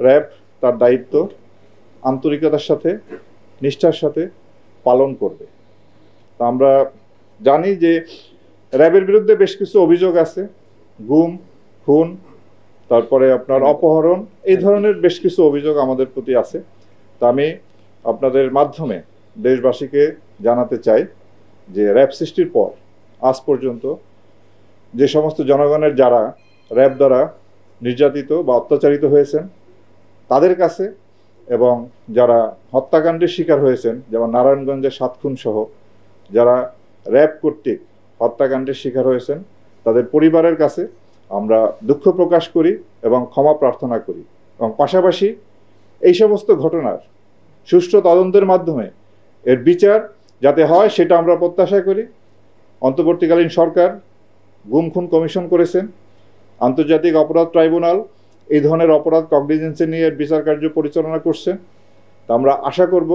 RAB তার দায়িত্ব আন্তরিকতার সাথে নিষ্ঠার সাথে পালন করবে। তা আমরা জানি যে র্যাবের বিরুদ্ধে বেশ কিছু অভিযোগ আছে, গুম, খুন, তারপরে আপনার অপহরণ, এই ধরনের বেশ কিছু অভিযোগ আমাদের প্রতি আছে। তা আমি আপনাদের মাধ্যমে দেশবাসীকে জানাতে চাই যে র্যাব সৃষ্টির পর আজ পর্যন্ত যে সমস্ত জনগণের যারা র্যাব দ্বারা নির্যাতিত বা অত্যাচারিত হয়েছেন তাদের কাছে, এবং যারা হত্যাকাণ্ডের শিকার হয়েছেন, যেমন নারায়ণগঞ্জের 7 খুন সহ যারা র্যাব কর্তৃক হত্যাকাণ্ডের শিকার হয়েছেন তাদের পরিবারের কাছে আমরা দুঃখ প্রকাশ করি এবং ক্ষমা প্রার্থনা করি, এবং পাশাপাশি এই সমস্ত ঘটনার সুষ্ঠু তদন্তের মাধ্যমে এর বিচার যাতে হয় সেটা আমরা প্রত্যাশা করি। অন্তর্বর্তীকালীন সরকার গুম খুন কমিশন করেছেন, আন্তর্জাতিক অপরাধ ট্রাইব্যুনাল এই ধরনের অপরাধ কগনিজেন্সে নিয়ে বিচার কার্য পরিচালনা করছেন। তা আমরা আশা করব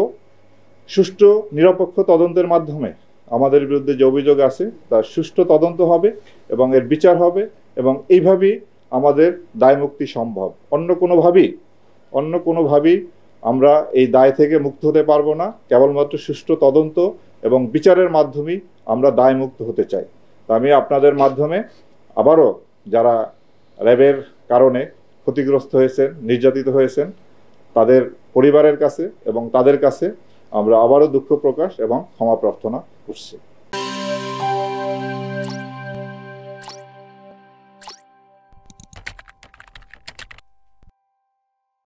সুষ্ঠু নিরপেক্ষ তদন্তের মাধ্যমে আমাদের বিরুদ্ধে যে অভিযোগ আছে তার সুষ্ঠু তদন্ত হবে এবং এর বিচার হবে, এবং এইভাবেই আমাদের দায় মুক্তি সম্ভব। অন্য কোনোভাবেই আমরা এই দায় থেকে মুক্ত হতে পারবো না। কেবলমাত্র সুষ্ঠু তদন্ত এবং বিচারের মাধ্যমেই আমরা দায় মুক্ত হতে চাই। তা আমি আপনাদের মাধ্যমে আবারও যারা র্যাবের কারণে ক্ষতিগ্রস্ত হয়েছেন, নির্যাতিত হয়েছেন, তাদের পরিবারের কাছে এবং তাদের কাছে আমরা আবারও দুঃখ প্রকাশ এবং ক্ষমা প্রার্থনা করছি।